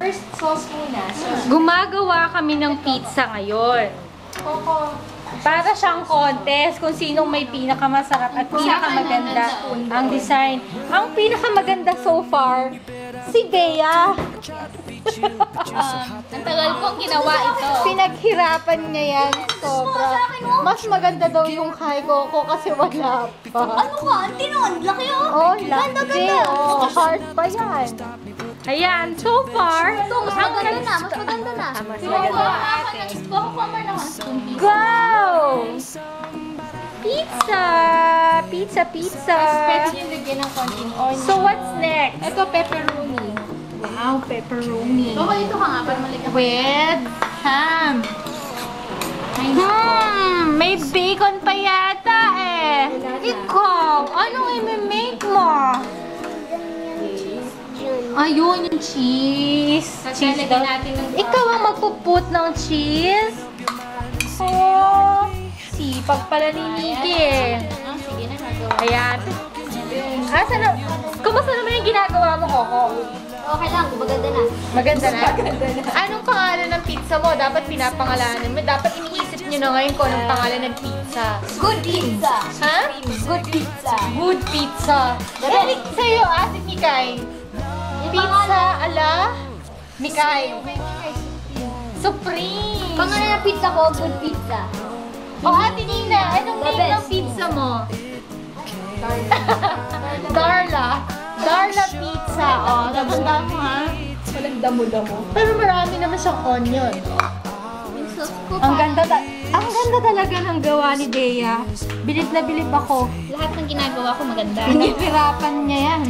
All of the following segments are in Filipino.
First sauce muna. Gumagawa kami ng pizza ngayon. Para siyang contest kung sinong may pinakamasarap at pinakamaganda ang design. Ang pinakamaganda so far, si Bea. Ang tagal kong ginawa ito. Pinaghirapan niya yan sobra. Mas maganda daw yung kay Coco kasi wala pa. Ano ka? Antinon? Laki oh. Oh, laki. Oh, hard pa yan. Ayan, so far, Mas maganda na. Mas maganda na. Mas maganda. Go! Pizza! Pizza, pizza! Pwede yung lagyan ng konting onion. So, what's next? Ito, pepperoni. Wow, pepperoni. Baka dito ka nga para malagyan. With ham. May bacon pa yata eh. Ikaw, anong i-make mo? Ayun, yung cheese. Cheese daw. natin ng Ikaw ang magpuput ng cheese? Oh, sipag pala ni Nikki eh. Sige na, nagawa. Ayan. Asa na? Kumusta naman yung ginagawa mo, Coco? Okay lang, maganda na. Maganda na? Anong pangalan ng pizza mo? Dapat pinapangalanan mo. Dapat iniisip nyo na ngayon kung anong pangalan ng pizza. Good pizza. Ha? Good pizza. Good pizza. Eric, sa'yo, Ate Mikay. Pizza ala Mikay. Supreme. Pangalan ng pizza ko, good pizza. O Ate Nina, anong The name best. ng pizza mo? Darla. Darla Pizza. O, nabanda mo ha? Walang damo-damo. Pero marami naman siyang onion. Yung sauce ko Ang ganda talaga ng gawa ni Bea. Bilib na bilib ako. Lahat ng ginagawa ko maganda. Pinaghirapan niya yan.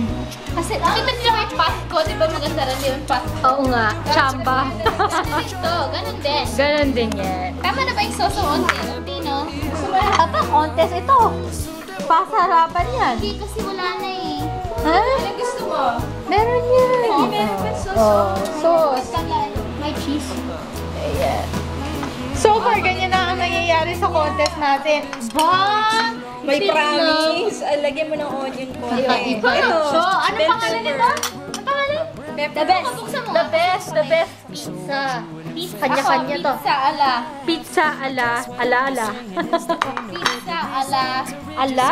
Kasi, nakita nila may pot ko, di ba maganda rin yung pot ko? Oo nga, chamba. Ito, ganun din. Ganon din yan. Tama na ba yung sauce ng unti, no? Aba, contest ito. Pasarapan yan. Hindi, kasi wala na eh. Ha? Ano gusto mo? Meron yan. Oo, meron pa sauce. Oh, sauce. May cheese. Ayan. So far, ganyan na ang nangyayari sa contest natin. Ba? May promise. Lagyan mo ng onion po. Iba na. So, ano pangalan nito? Ano pangalan? The best. Buksan mo. The best pizza. Kanya-kanya to. Pizza ala. Pizza ala. Pizza ala. Ala?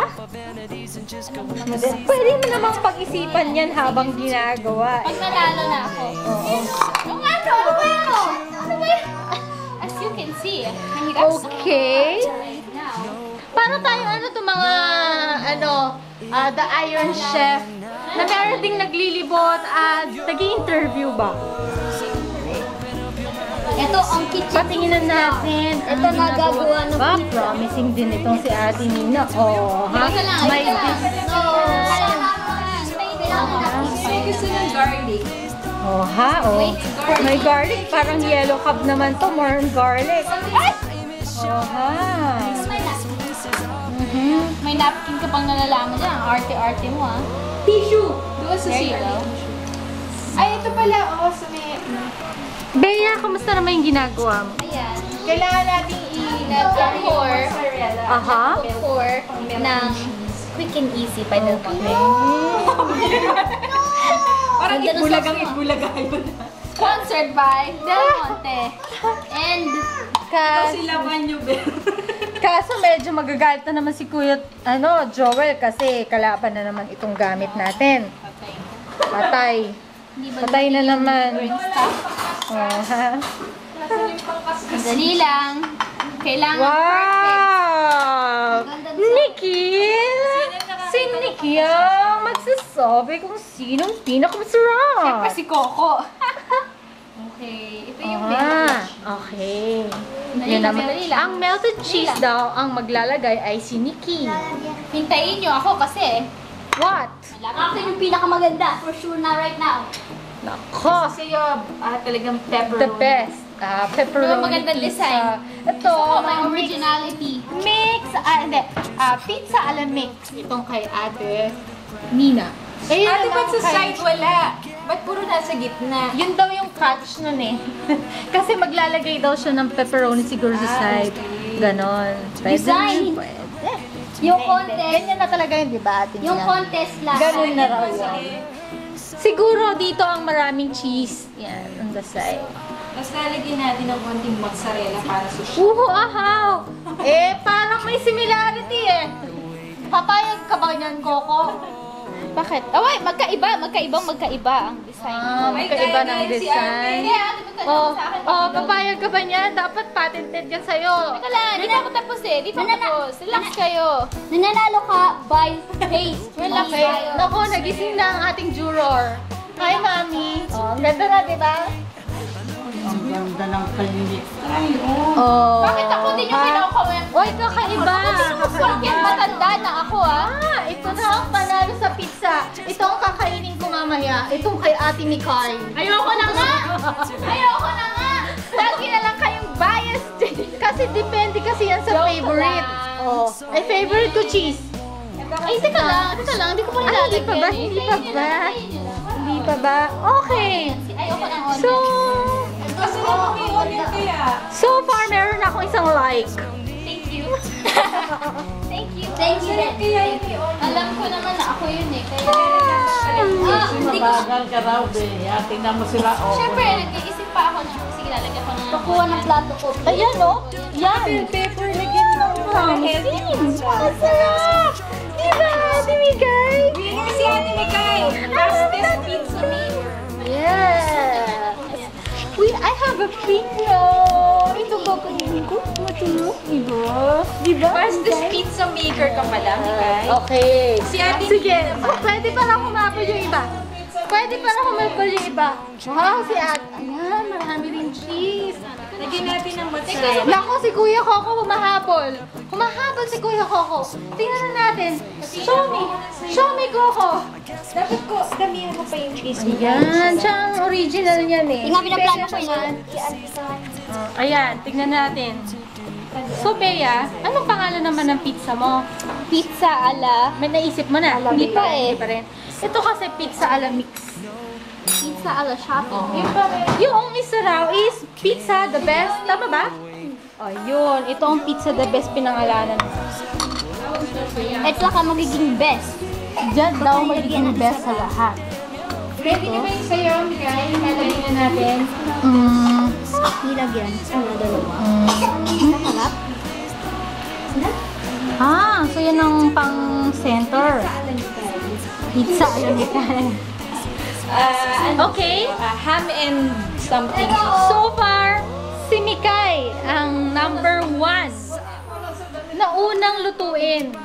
Pwede mo namang pag-isipan yan habang ginagawa. Pag nanalo na ako. Oo. Ano ba yan? Ano ba yan? As you can see, mahirap sa Okay. right now. Para tayo mga The Iron Chef na meron ding naglilibot at nag-i-interview ba? Ito ang kitchen. Patinginan natin. Ito ang nagagawa ng ba? pizza. Promising din itong si Ate Nina. Oh, ha? Ito lang. May Ito lang. this. Gusto ng garlic. Oh, ha? Oh. May garlic. Parang yellow cup naman to. More on garlic. Oh, ha? May napkin ka pang nalalaman dyan. Ang arte-arte mo, ah. Tissue! Doon sa zero. Ay, ito pala, oh, sa may... Bea, kamusta naman yung ginagawa mo? Ayan. Kailangan natin i-pour. Aha. Pour ng quick and easy pa ng Parang itbulagang yun. Sponsored by Del Monte. And Silaban nyo, Ben. Kaso medyo magagalit na naman si Kuya Joel kasi kalaban na naman itong gamit natin. Patay. Patay na naman. Oh, ha? Dali lang. Kailangan Wow! Ganda ng Nikki! Si Nikki ang magsasabi kung sinong pinakamasarap. si Coco. Okay. Ito yung Okay. Dali Yun lang, naman. dali lang. Ang melted cheese daw ang maglalagay ay si Nikki. Hintayin nyo ako kasi What? ako yung pinakamaganda. For sure na right now. Nako! Kasi talagang The best. Pepperoni Magandang pizza. design. Ito, Gusto ko may mix. originality. Pizza ala mix. Itong kay Ate Nina. Eh, yun Ate, naman ba't sa kay- side wala? Ba't puro nasa gitna? Yun daw yung catch nun eh. Kasi maglalagay daw siya ng pepperoni siguro sa side. Ganon. Pwede Design. yun, pwede. Yung contest, Ganyan na talaga yun, di ba, Ate Nina? yung contest lang. Ganun na raw yun. Siguro dito ang maraming cheese. Yan, on the side. Tapos lalagyan natin ng konting mozzarella para sa Ahaw! Parang may similarity eh. Papayag ka ba niyan, Coco? Bakit? Magkaiba ang design. Magkaiba ng design. Hindi, ate, magkaiba sa akin. Papayag ka ba niyan? Dapat patented yan sa'yo. Teka lang, hindi pa ako tapos eh. Di pa ako tapos. Relax kayo. Nananalo ka by taste. Relax Okay. kayo. Naku, nagising na ang ating juror. Hi, Mami. Ang ganda na, di ba? Ang ganda ng kalimit. Oh. Bakit ako din yung kinakomment? Oy, kakaiba. Bakit matanda na ako Ito na ang panalo sa pizza. Ito ang kakainin ko mamaya. Itong kay Ate Mikay. Ayoko na nga! Ayoko na nga! Lagi na lang kayong bias. Kasi depende kasi yan sa favorite. Oh. Ay, favorite ko cheese. Ay, teka lang. Hindi ko pa Ay, hindi pa ba? nilalagyan eh. Hindi pa ba? Hindi pa ba? Okay. Ayoko ng onion. So far, meron akong isang like. Thank you. Thank you. Thank you. Alam ko naman na ako yun eh. Kaya Mabagal ka raw, be. Tingnan mo sila. Siyempre, nag-iisip pa ako na, sige, lalagyan ko na. Pakuha ng plato ko. Ayan, oh. Yan. Pepper, lagyan ng masarap. Diba, Ate Mikay? Winner si Ate Mikay! Fastest pizza maker! Yes. I have a pino. Ito ba kainin ko? Matulog, diba? Diba? Fastest pizza maker ka pala, Mikay. Okay. Si Ate Sige, pwede para humapol yung iba. Pwede para humapol yung iba. Wow, si Ate. Ayan, marami rin cheese. Lagyan natin ng mozzarella. Nako, si Kuya Coco humahabol. Humahabol si Kuya Coco. Tingnan na natin. Show me. Show me, Coco. Dapat ko, damihan ko pa yung cheese. Ayan, siya ang original niyan eh. Yung nga pinaplano ko Special yun. naman. Ayan, tignan natin. So, Bea, anong pangalan naman ng pizza mo? Pizza ala. May naisip mo na? Hindi pa eh. Hindi pa rin. Ito kasi pizza ala mix. Pizza ala Shopee. Yung isa raw is pizza the best. Tama ba? Oh, yun. Ito ang pizza the best pinangalanan. At saka magiging best. Diyan daw magiging best sa lahat. Ready na ba yung sayo, Mikay? Lalagyan na natin. Nilagyan. Ano, dalawa. Masarap. So yan ang pang center. Pizza, alam mo Okay. Ham and something. So far, si Mikay ang number 1 na unang lutuin.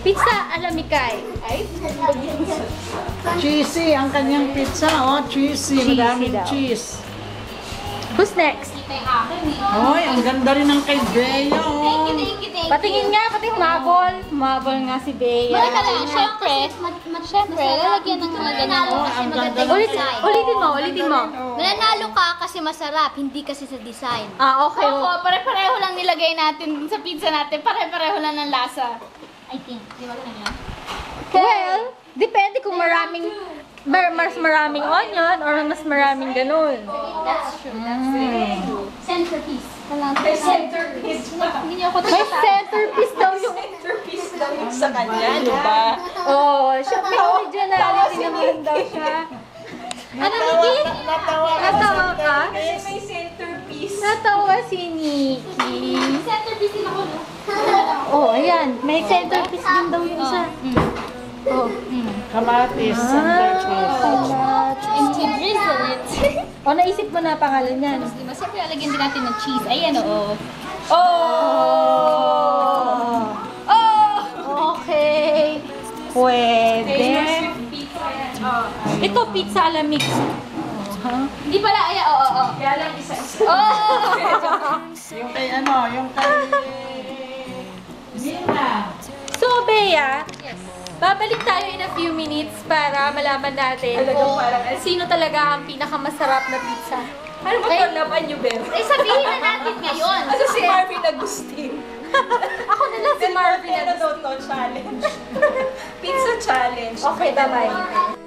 Pizza ala Mikay. Cheesy ang kanyang pizza. Oh, cheesy. Madaming daw. cheese. Who's next? Hoy, ang ganda rin ng kay Bea. Oh. Patingin nga, pati humabol. Humabol nga si Bea. Teka lang, syempre. Syempre, lalagyan ng mga ganyan. Oh, ang ganda. Ulitin mo. Mananalo ka kasi masarap, hindi kasi sa design. Okay. Oo, pare-pareho lang nilagay natin sa pizza natin. Pare-pareho lang ng lasa. I think. Di ba ganun yan? Well, depende kung mas maraming onion or mas maraming ganun. That's true. Centerpiece. May centerpiece pa. Hindi niyo ako May centerpiece daw yung... Centerpiece daw yung sa kanya, di ba? Oh, siya may originality naman daw siya. Ano, Nikki? Natawa ka? Kasi may centerpiece. Natawa si Nikki. Centerpiece din ako, no? Oh, ayan. May centerpiece din daw yung isa. Oh. Kamatis. Centerpiece. And to drizzle it. O, naisip mo na pangalan yan. Diba, siyempre lalagyan din natin ng cheese. Ayan, oo. Okay. Pwede. Ito, pizza ala mix. Hindi pala, ayan, oo. Kaya lang isa-isa. Yung kay ano, yung kay... Nina. So, Bea, babalik tayo in a few minutes para malaman natin Talagang kung parang- sino talaga ang pinakamasarap na pizza. Ano ba ito? Laban niyo, Bel? Eh, sabihin na natin ngayon. Ano si Marvin Agustin? Ako na lang si Marvin. Ano daw to? Challenge. Pizza challenge. Okay, bye-bye.